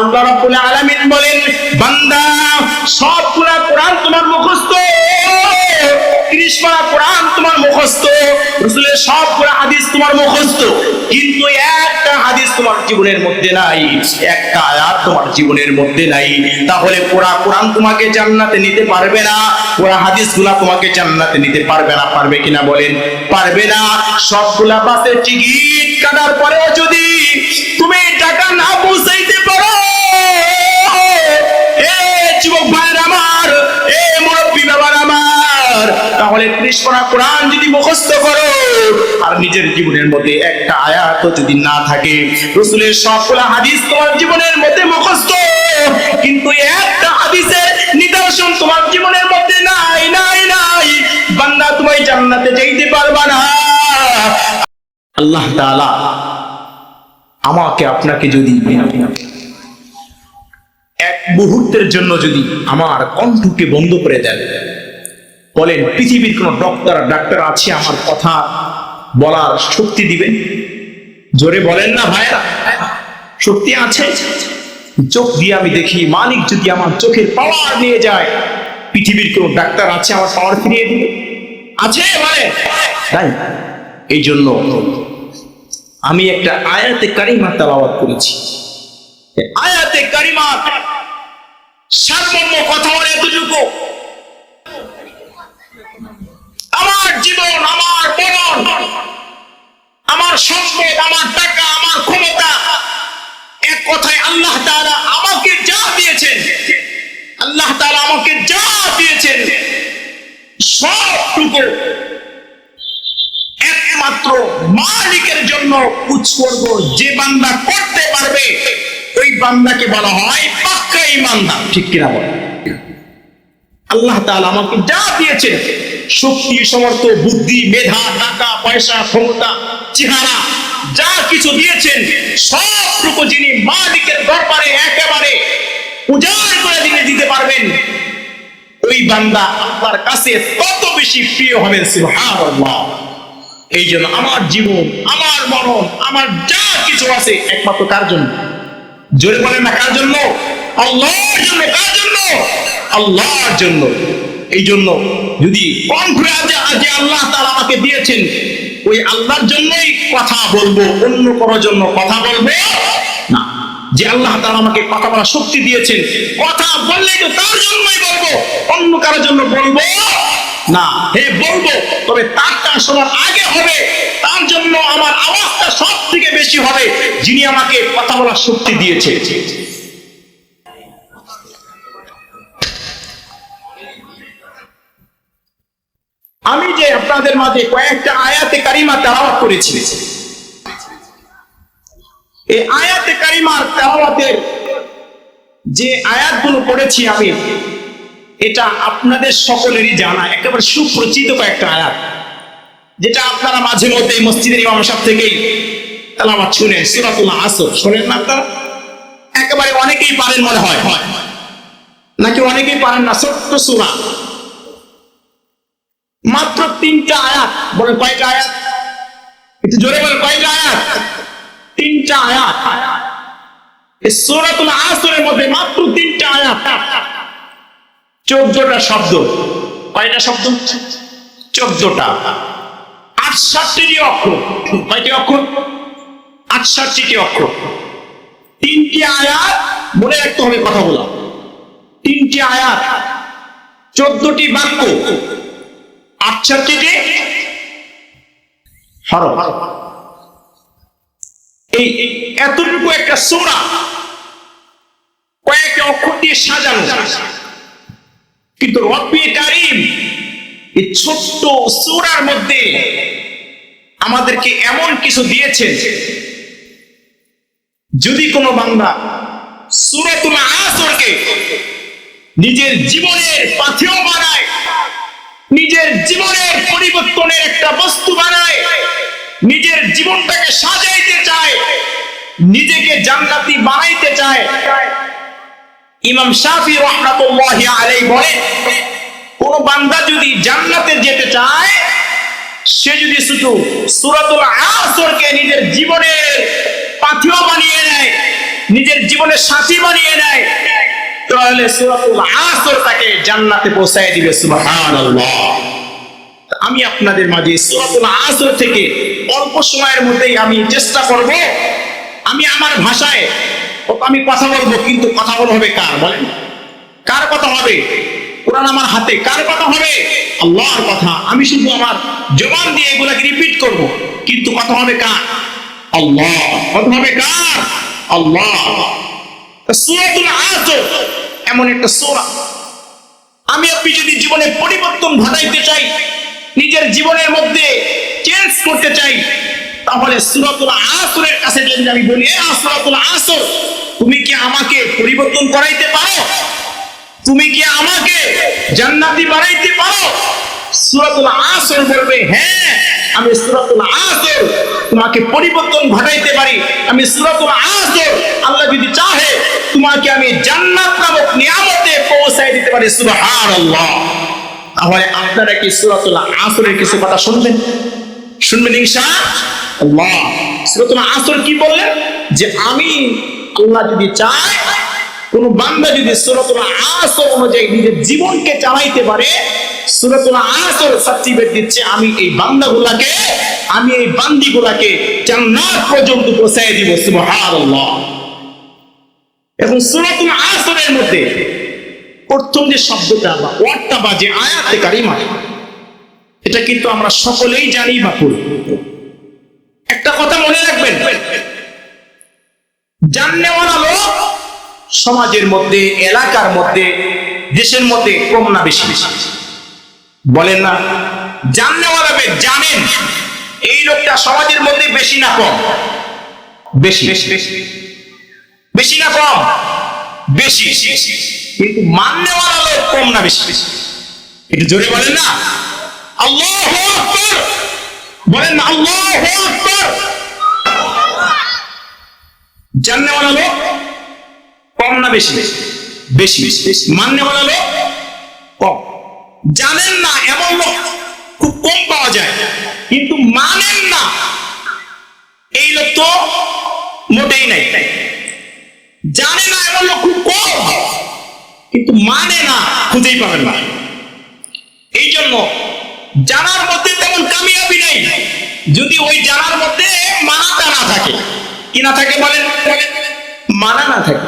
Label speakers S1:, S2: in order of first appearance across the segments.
S1: আল্লাহ রাব্বুল আলামিন বলেন, বান্দা সবগুলা কোরআন তোমার মুখস্থ, 30 পারা কোরআন তোমার মুখস্থ, রাসূলের সবগুলা হাদিস তোমার মুখস্থ, কিন্তু একটা হাদিস তোমার জীবনের মধ্যে নাই, একটা আয়াত তোমার জীবনের মধ্যে নাই। তাহলে পুরা কোরআন তোমাকে জান্নাতে নিতে পারবে না, পুরা হাদিসগুলা তোমাকে জান্নাতে নিতে পারবে না। পারবে কিনা বলেন? পারবে না। সবগুলা বাসের টিকিট কাটার পরেও যদি তুমি টাকা না পৌঁছাইতে পারো, এ যুবক ভাইয়ের আমার, এ মুরব্বী বাবার আমার, তাহলে 30 পারা কোরআন যদি মুখস্থ করো আর নিজের জীবনের মধ্যে একটা আয়াত যদি না থাকে, রাসূলের সবগুলা হাদিস তোমার জীবনের মধ্যে মুখস্থ, কিন্তু একটা হাদিসের নিদর্শন তোমার জীবনের মধ্যে নাই, বান্দা তুমি জান্নাতে যেতে পারবা না। আল্লাহ তাআলা আমাকে আপনাকে যদি এক মুহূর্তের জন্য যদি আমার কণ্ঠকে বন্ধ করে দেন, বলেন পৃথিবীর কোন ডাক্তার আছে আমার কথা বলার শক্তি দিবেন? জোরে বলেন না ভাইরা, শক্তি আছে? চোখ দিয়ে আমি দেখি, মালিক যদি আমার চোখের পাওয়ার নিয়ে যায়, পৃথিবীর কোন ডাক্তার আছে আমার পাওয়ার ফিরিয়ে দিবে? আছে বলে? তাই এই জন্য আমি একটা আয়াতে কারিমা তেলাওয়াত করেছি। আয়াতে কারিমা সারমর্ম কথা বলে এতটুকু, আমার জীবন, আমার মরণ, আমার সম্পদ, আমার টাকা, আমার ক্ষমতা, এক কথায় আল্লাহ তাআলা আমাকে যা দিয়েছেন, আল্লাহ তাআলা আমাকে যা দিয়েছেন সবটুকু একমাত্র মালিকের জন্য উৎসর্গ যে বান্দা করতে পারবে, ওই বান্দাকে বলা হয় পাক্কা ঈমানদার। ঠিক কিনা বলেন? আল্লাহ তাআলা আমাকে যা দিয়েছেন, শক্তি, সমর্থ, বুদ্ধি, মেধা, টাকা পয়সা, ক্ষমতা, চেহারা, যা কিছু দিয়েছেন সবটুকু যিনি মালিকের দরবারে একেবারে উজাড় করে দিতে পারবেন, ওই বান্দা আল্লাহর কাছে তত বেশি প্রিয় হবেন। সুবহানাল্লাহ। এই জন্য আমার জীবন, আমার মরণ, আমার যা কিছু আছে একমাত্র কার জন্য? জোরে বলেন না, কার জন্য? আল্লাহর জন্য। কার জন্য? আল্লাহর জন্য। এই জন্য যদি কণ্ঠে যে আল্লাহ তাআলা আমাকে দিয়েছেন, ওই আল্লাহর জন্যই কথা বলবো, অন্য কারোর জন্য কথা বলবো না। যে আল্লাহ তাআলা আমাকে কথা বলার শক্তি দিয়েছেন, কথা বললেই তো তার জন্যই বলবো, অন্য কারোর জন্য বলবো না। হে বলবো, তবে তারটা শোনার আগে হবে, তার জন্য আমার আওয়াজটা সব থেকে বেশি হবে, যিনি আমাকে কথা বলার শক্তি দিয়েছে। আমি যে আপনাদের মাঝে কয়েকটা আয়াতে কারিমা তেলাওয়াত করেছি, এই আয়াতে কারিমার তেলাওয়াতের যে আয়াতগুলো পড়েছি আমি, এটা আপনাদের সকলেরই জানা, একেবারে সুপরিচিত কয়েকটা আয়াত, যেটা আপনারা মাঝে মধ্যে মসজিদের ইমাম সাহেব থেকেই তেলাওয়াত শুনেন। সূরাতুল আসর শোনেন না আপনারা? একেবারে অনেকেই পারেন মনে হয়, নাকি অনেকেই পারেন না? ছোট্ট সূরা, মাত্র 3টা আয়াত। বলেন কয়টা আয়াত? একটু জোরে বলেন, কয়টা আয়াত? 3টা আয়াত। এই সূরাতুল আসরের মধ্যে মাত্র 3টা আয়াত, 14টা শব্দ। কয়টা শব্দ? 14টা। 68টি অক্ষর। কয়টি অক্ষর? 68টি অক্ষর। 3টি আয়াত, মনে রাখতে হবে কথাগুলো। 3টি আয়াত, 14টি বাক্য, 68টি হরফ। এই এতটুকু একটা সূরা কয়েকটা অক্ষর দিয়ে সাজানো, কিন্তু রব্বি কারীম এই ছোট্ট সূরার মধ্যে আমাদেরকে এমন কিছু দিয়েছেন, যদি কোনো বান্দা সূরাতুল আসরকে নিজের জীবনের পাথেয় বানায়, নিজের জীবনের পরিবর্তনের একটা বস্তু বানায়, নিজের জীবনটাকে সাজাইতে চায়, নিজেকে জান্নাতি বানাইতে চায়, ইমাম শাফি রাহমাতুল্লাহি আলাইহি বলেন, কোন বান্দা যদি জান্নাতে যেতে চায়, সে যদি শুধু সূরাতুল আসরকে নিজের জীবনের পাথেয় বানিয়ে নেয়, নিজের জীবনের সাথী বানিয়ে নেয়, তাহলে সূরাতুল আসর তাকে জান্নাতে পৌঁছায় দিবে। সুবহানাল্লাহ। আমি আপনাদের মাঝে সূরাতুল আসর থেকে অল্প সময়ের মধ্যেই আমি চেষ্টা করব, আমি আমার ভাষায় আমি কথা বলবো, কিন্তু কথা বলা হবে কার? বলেন, কার কথা হবে? কোরআন আমার হাতে, কার কথা হবে? আল্লাহর কথা। আমি শুধু আমার জবান দিয়ে এগুলাকে রিপিট করব, কিন্তু কথা হবে কার? আল্লাহ। কথা হবে কার? আল্লাহ। সূরাতুল আসর এমন একটা সূরা, আমি আপনি যদি জীবনে পরিবর্তন ঘটাইতে চাই, নিজের জীবনের মধ্যে চেঞ্জ করতে চাই, তাহলে সূরাতুল আসরের কাছে যদি আমি বলি, সূরাতুল আসর, তুমি কি আমাকে পরিবর্তন করাইতে পারো? তুমি কি আমাকে জান্নাতি বানাইতে পারো? সূরাতুল আসর বলবে, হ্যাঁ আমি সূরাতুল আসর তোমাকে পরিবর্তন ঘটাইতে পারি। আমি সূরাতুল আসর, আল্লাহ যদি চাহে তোমাকে আমি জান্নাত নামক নিয়ামতে পৌঁছায় দিতে পারি। সুবহানাল্লাহ। তাহলে আপনারা কি সূরাতুল আসরের কিছু কথা শুনবেন? শুনবেন ইনশাআল্লাহ। সূরাতুল আসর কি বললেন? যে আমি আল্লাহ যদি চায়, কোন বান্দা যদি সূরাতুল আসর অনুযায়ী নিজের জীবনকে চালাইতে পারে, সূরাতুল আসর সার্টিফিকেট দিচ্ছে আমি এই বান্দাগুলাকে, আমি এই বান্দিগুলাকে জান্নাত পর্যন্ত পৌঁছায় দিব। সুবহানাল্লাহ। এখন সূরাতুল আসরের মধ্যে প্রথম যে শব্দটা বা ওয়ার্ডটা বা যে আয়াতে কারিমা, এটা কিন্তু আমরা সকলেই জানি বা পড়ি। একটা কথা মনে রাখবেন, জাননেওয়ালা লোক সমাজের মধ্যে, এলাকার মধ্যে, দেশের মধ্যে কম না বেশি? বলেন না? জাননেওয়ালা জানেন এই লোকটা সমাজের মধ্যে বেশি না কম? বেশি। বেশি না কম? বেশি। কিন্তু মাননেওয়ালা লোক কম না বেশি? একটু জোরে বলেন না। আল্লাহু আকবার বলেন না, আল্লাহু আকবার। জাননেওয়ালা লোক কম না বেশি? বেশি। মাননেওয়ালা লোক কম। জানেন না এমন লোক খুব কম পাওয়া যায়, কিন্তু মানেন না এই লোক তো মোটেই নাই। জানে না এমন লোক খুব কম, কিন্তু মানে না খুঁজেই পাবেন না। এই জন্য জানার মধ্যে তেমন কামিয়াবি নেই, যদি ওই জানার মধ্যে মানাটা না থাকে। কি না থাকে বলেন? মানা না থাকে।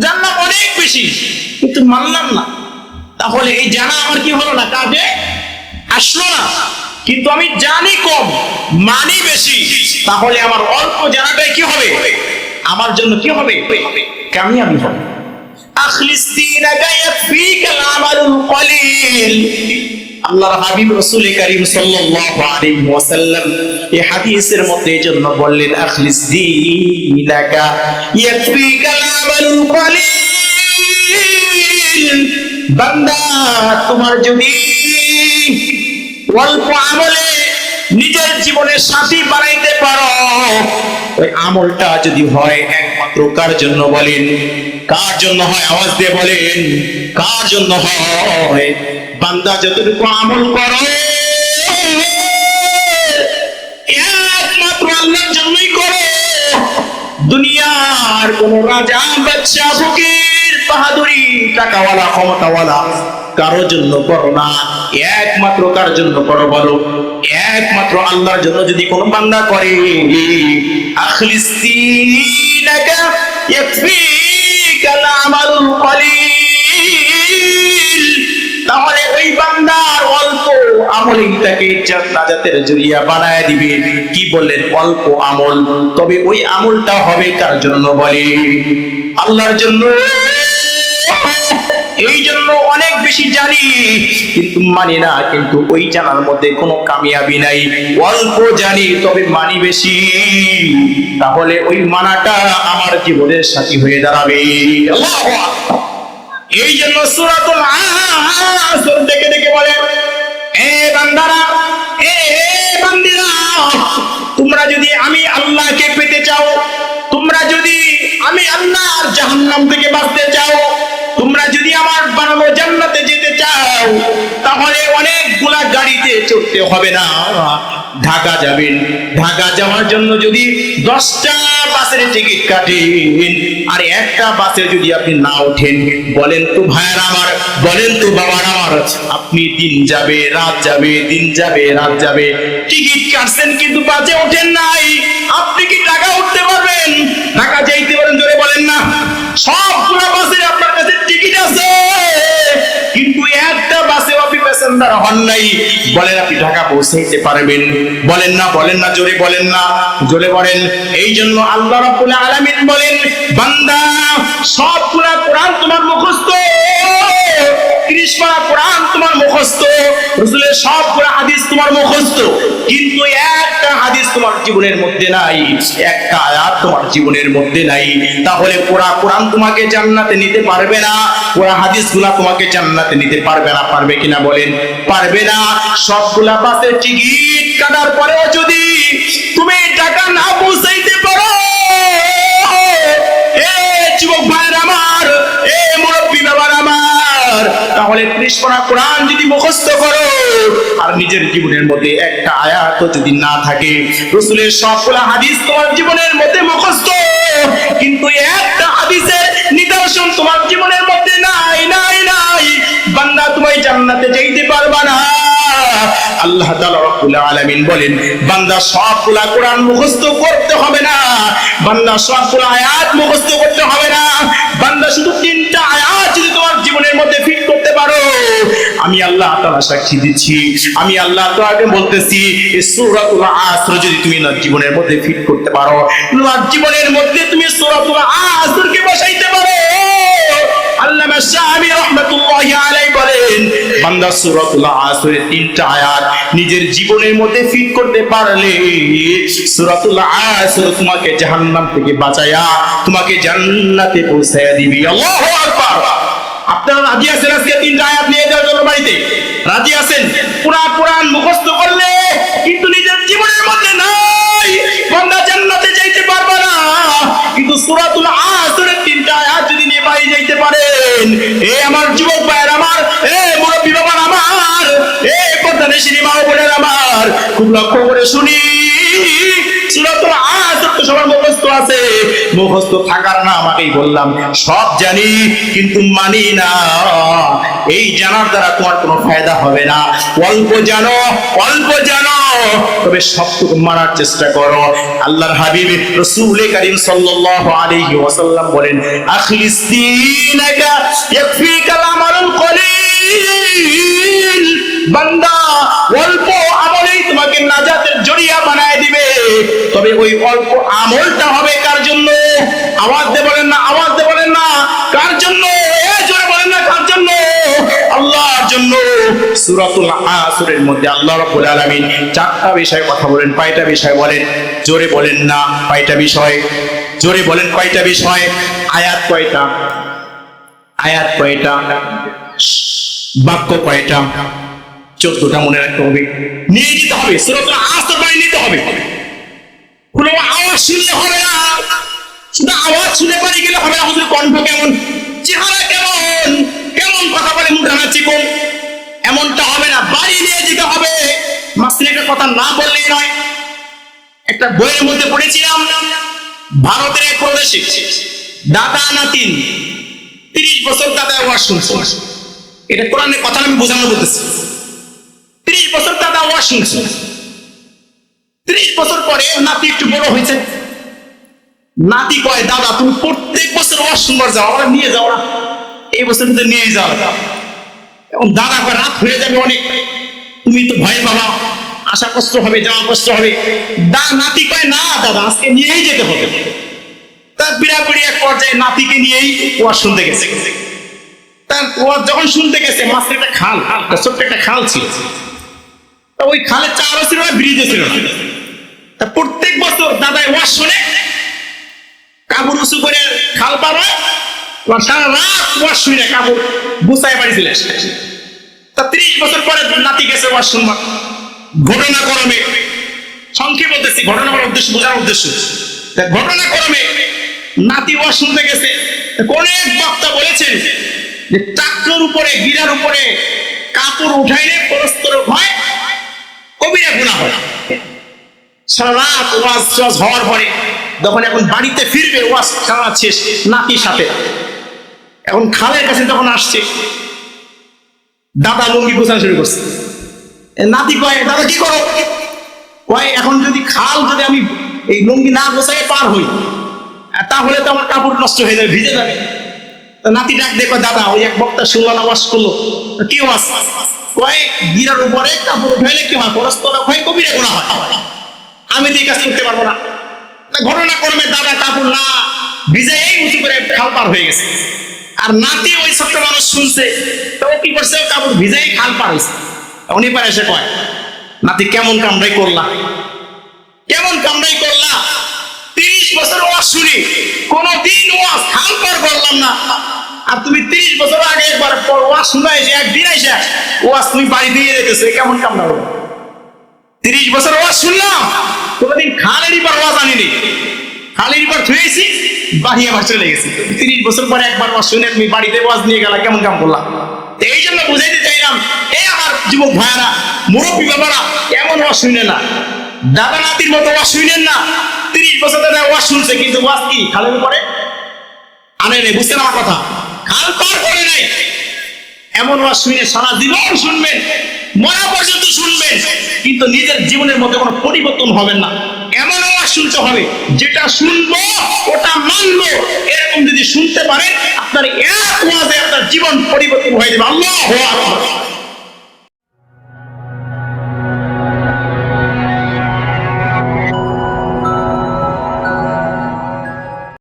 S1: জানলাম অনেক বেশি, কিন্তু মানলাম না, তাহলে এই জানা আমার কি হলো না, কাজে আসলো না। কিন্তু আমি জানি কম, মানি বেশি, তাহলে আমার অল্প জানাটাই কি হবে? আমার জন্য কি হবে? কামিয়াবি হবে। আল্লাহর হাবিব রাসূল কারীম সাল্লাল্লাহু আলাইহি ওয়াসাল্লাম এই হাদিসের মধ্যে এজন্য বললেন, আখলিস দীনাকা ইয়াকফিকাল আমালুল কলিল। বান্দা, তোমার যদি অল্প আমলে নিজের জীবনের সাথী বানাইতে পারো, ওই আমলটা যদি হয় একমাত্র কার জন্য? বলেন, কার জন্য হয়? আওয়াজ দিয়ে বলেন, কার জন্য হয়? বান্দা যতটুকু আমল করো একমাত্র আল্লাহর জন্যই করো। দুনিয়ার কোন রাজা, বাদশা, ফকির, বাহাদুরি, টাকাওয়ালা, ক্ষমতাওয়ালা কারো জন্য করো না, একমাত্র কার জন্য করো বলো? একমাত্র আল্লাহর জন্য যদি কোন বান্দা করে, আখলিস দীনাকা ইয়াকফিকাল আমালুল কলিল, তাহলে ওই বান্দার অল্প আমলই তাকে নাজাতের জরিয়া বানায় দিবে। কি বললেন? অল্প আমল, তবে ওই আমলটা হবে কার জন্য? বলে, আল্লাহর জন্য। এই জন্য অনেক বেশি জানি কিন্তু মানি না, কিন্তু ওই জানার মধ্যে কোনো কামিয়াবি নাই। অল্প জানি তবে মানি বেশি, তাহলে ওই মানাটা আমার জীবনের সাথী হয়ে দাঁড়াবে। আল্লাহু আকবার। এই জন্য সূরাতুল আসর ডেকে ডেকে বলে, এ বান্দারা, এ বান্দিরা, তোমরা যদি আমি আল্লাহকে পেতে চাও, তোমরা যদি আমি আল্লাহর জাহান্নাম থেকে বাঁচতে চাও, তোমরা যদি আমার বানানো জান্নাতে যেতে চাও, চাও তাহলে অনেকগুলা গাড়িতে চড়তে হবে না। ঢাকা যাবেন, ঢাকা যাওয়ার জন্য যদি 10টা বাসের টিকিট কাটেন আর একটা বাসে যদি আপনি না ওঠেন, বলেন তো ভাইয়ার আমার, বলেন তো বাবার আমার, আপনি দিন যাবে রাত যাবে, দিন যাবে রাত যাবে, টিকিট কাটছেন কিন্তু বাসে ওঠেন নাই, আপনি কি ঢাকা উঠতে পারবেন? ঢাকা যাইতে পারেন? জোরে বলেন না। সবগুলো বাসে আপনার কাছে টিকিট আছে কিন্তু একটা বাসে আপনি প্যাসেঞ্জার হন নাই, বলেন আপনি ঢাকা পৌঁছাইতে পারবেন? বলেন না, বলেন না, জোরে বলেন না, জোরে বলেন। এই জন্য আল্লাহ রাব্বুল আলামিন বলেন, বান্দা সবগুলা কোরআন তোমার মুখস্থ, 30 পারা কোরআন তোমার মুখস্থ, রাসূলের সবগুলা হাদিস তোমার মুখস্থ, কিন্তু একটা হাদিস তোমার জীবনের মধ্যে নাই, একটা আয়াত তোমার জীবনের মধ্যে নাই, তাহলে পুরা কোরআন তোমাকে জান্নাতে নিতে পারবে না, পুরা হাদিসগুলা তোমাকে জান্নাতে নিতে পারবে না। পারবে কিনা বলেন? পারবে না। সবগুলা বাসের টিকিট কাটার পরেও যদি তুমি টাকা না পৌঁছাইতে পারো, যুবক ভাইয়ের আমার, মুরব্বী বাবার আমার, তাহলে 30 পারা কোরআন যদি মুখস্থ করো আর নিজের জীবনের মধ্যে একটা আয়াত যদি না থাকে, রাসূলের সবগুলা হাদিস তোমার জীবনের মধ্যে মুখস্থ কিন্তু একটা হাদিসের নিদর্শন তোমার জীবনের মধ্যে নাই, নাই, নাই, বান্দা তুমি জান্নাতে যাইতে পারবা না। আল্লাহ তাআলা রাব্বুল আলামিন বলেন, বান্দা সবগুলা কোরআন মুখস্থ করতে হবে না, বান্দা সবগুলা আয়াত মুখস্থ করতে হবে না, বান্দা শুধু 3টা আয়াত যদি তোমার জীবনের মধ্যে ফিট করতে পারো, আমি আল্লাহ তাআলা সাক্ষী দিচ্ছি, আমি আল্লাহ তাআলাকে বলতেছি, এই সূরাতুল আসর যদি তুমি না জীবনের মধ্যে ফিট করতে পারো, তোমার জীবনের মধ্যে তুমি সূরাতুল আসরকে বসাইতে পারো। আল্লামা শামী রাহমাতুল্লাহি আলাইহি বলেন, বান্দা সূরাতুল আসরের 3টা আয়াত নিজের জীবনের মধ্যে ফিট করতে পারলে সূরাতুল আসর তোমাকে জাহান্নাম থেকে বাঁচায়া তোমাকে জান্নাতে পৌঁছায়া দিবে। আল্লাহু আকবার। আপনারা রাজি আছেন আজকে 3টা আয়াত নিয়ে যাওয়ার জন্য বাড়িতে? রাজি আছেন? পুরা কোরআন মুখস্থ করলে কিন্তু নিজের জীবনের মধ্যে নাই, বান্দা জান্নাতে যাইতে পারবে না, কিন্তু সূরাতুল আসরের 3টা আয়াত যদি নিয়ে বাড়ি যাইতে পারেন, আমার যুবক ভাইয়ের আমার, মুরব্বী বাবার আমার, পর্দানশীল মা ও বোনের আমার, খুব লক্ষ্য করে শুনি, সূরাতুল আসর তো সবার মুখস্থ আছে, মুখস্থ থাকার না আমাকেই বললাম, সব জানি কিন্তু মানি না। এই জানার দ্বারা তোমার কোনো ফায়দা হবে না। অল্প জানো, অল্প জানো, তবে সবটুকু মানার চেষ্টা করো। আল্লাহর হাবিব রাসূল কারীম সাল্লাল্লাহু আলাইহি ওয়াসাল্লাম বলেন, আখলিস দীনাকা ইয়াকফিকাল আমালুল কলিল। বান্দা অল্প আমলেই তোমাকে নাজাতের জরিয়া বানায় দিবে, তবে ওই অল্প আমলটা হবে কার জন্য? আওয়াজ দিয়ে বলেন না, আওয়াজ দিয়ে বলেন না, কার জন্য? জোরে বলেন না, কার জন্য? আল্লাহর জন্য। সূরাতুল আসরের মধ্যে আল্লাহ রাব্বুল আলামিন 4টা বিষয়ে কথা বলেন। কয়টা বিষয় বলেন? জোরে বলেন না, কয়টা বিষয়? জোরে বলেন, কয়টা বিষয়? আয়াত কয়টা? আয়াত কয়টা? বাক্য কয়টা? 14টা মনে রাখতে হবে, নিয়ে যেতে হবে। সূরাতুল আসর বানিয়ে নিতে হবে। কোনো আওয়াজ শুনলে হবে না, শুধু আওয়াজ শুনে পারি গেলে হবে না। হুজুর কণ্ঠ কেমন, চেহারা কেমন, কেমন কথা বলে, মুখখানা চিকন, এমনটা হবে না, বাড়ি নিয়ে যেতে হবে। মাঝখানে একটা কথা না বললেই নয়। একটা বইয়ের মধ্যে পড়েছিলাম, ভারতের এক প্রদেশে দাদা নাতিন 30 বছর দাদা ওয়াজ শুনছে। এটা কোরআনের কথা আমি বোঝানো বলতেছি। 30 বছর দাদা ওয়াজ শুনছে। 30 বছর পরে নাতি একটু বড় হয়েছে। নাতি কয়, দাদা তুমি প্রত্যেক বছর ওয়াজ শুনবার যাও, আমরা নিয়ে যাও না, এই বছর কিন্তু নিয়ে যাও। এবং দাদা কয়, রাত হয়ে যাবে অনেক, তুমি তো ভয় বাবা, আসা কষ্ট হবে, যাওয়া কষ্ট হবে। নাতি কয়, না দাদা আজকে নিয়েই যেতে হবে। তার বিড়াপিড়ি এক পর্যায়ে নাতিকে নিয়েই ওয়াজ শুনতে গেছে। তার ওয়াজ যখন শুনতে গেছে, মাঝে একটা খাল, ছোট্ট একটা খাল ছিল। তা ওই খালের চারও ছিল না, ব্রিজও ছিল না। তা প্রত্যেক বছর দাদাই ওয়াজ শুনে কাপড় উঁচু করে খাল পার হয়, সারা রাত ওয়াজ শুনে কাপড় গুছায় বাড়ি চলে আসে। তা 30 বছর পরে নাতি গেছে ওয়াজ শুনবা। ঘটনাক্রমে, সংক্ষেপ বলতেছি, ঘটনা বলার উদ্দেশ্য বোঝার উদ্দেশ্য, ঘটনাক্রমে নাতি ওয়াজ শুনতে গেছে। অনেক বক্তা বলেছেন যে টাকলোর উপরে গিরার উপরে কাপড় উঠাইলে পরস্পর হয় কবিরা গুনাহ হয়। সারা রাত ওয়াজ হওয়ার পরে যখন এখন বাড়িতে ফিরবে, ওয়াজ সারা শেষ নাতির সাথে, এখন খালের কাছে যখন আসছে, দাদা লুঙ্গি গোছানো শুরু করছে। নাতি কয়, দাদা কি করো? কয়, এখন যদি খাল যদি আমি এই লুঙ্গি না গোছাই পার হই, তাহলে তো আমার কাপড় নষ্ট হয়ে যাবে, ভিজে যাবে। নাতি ডাক দেখো, দাদা ওই এক বক্তা শুনলাম ওয়াজ করলো, কি ওয়াজ? কয়, গিরার উপরে কাপড় উঠাইলে কি হয়? পরস্পর হয় কবিরা গুনাহ হয়। আমি তো এই কাজ করতে পারবো না। ঘটনা করবে, দাদা কাপড় না ভিজে এই উঁচু করে খাল পার হয়ে গেছে। আর নাতি ওই ছোট্ট মানুষ শুনছে, তো কি করছে? কাপড় ভিজাই খাল পার হয়েছে। উনি পারে এসে কয়, নাতি কেমন কামড়াই করলা, কেমন কামড়াই করলা? 30 বছর ওয়াজ শুনি, কোনদিন ওয়াজ খাল পার করলাম না। আর তুমি 30 বছর আগে একবার ওয়াজ শোনা এসে একদিন এসে ওয়াজ তুমি বাড়ি দিয়ে রেখেছো, কেমন কামড়াবো? 30 বছর ওয়াজ শুনলাম, কোনদিন খালেরই পর ওয়াজ আনিনি, খালেরই পর ধুয়েছি, বাড়ি আবার চলে গেছি। 30 বছর পরে একবার ওয়াজ শুনে তুমি বাড়িতে ওয়াজ নিয়ে গেলা, কেমন কাম করলাম? এই জন্য বুঝাইতে চাইলাম, এই আমার যুবক ভাইয়ারা, মুরব্বী বাবারা, এমন ওয়াজ শুনে না, দাদা নাতির মতো ওয়াজ শুনেন না। 30 বছর ধরে ওয়াজ শুনছে, কিন্তু ওয়াজ কি খালের উপরে আনে নেই। বুঝছেন আমার কথা? খাল পার করে নাই। এমন ওয়াজ শুনে সারা জীবন শুনবেন, মরা পর্যন্ত শুনবেন, কিন্তু নিজের জীবনের মধ্যে কোনো পরিবর্তন হবে না। এমন ওয়াজ শুনতে হবে, যেটা শুনবো ওটা মানবো, এরকম যদি শুনতে পারেন, আপনার এক ওয়াজে আপনার জীবন পরিবর্তন হয়ে যাবে। আল্লাহু আকবার।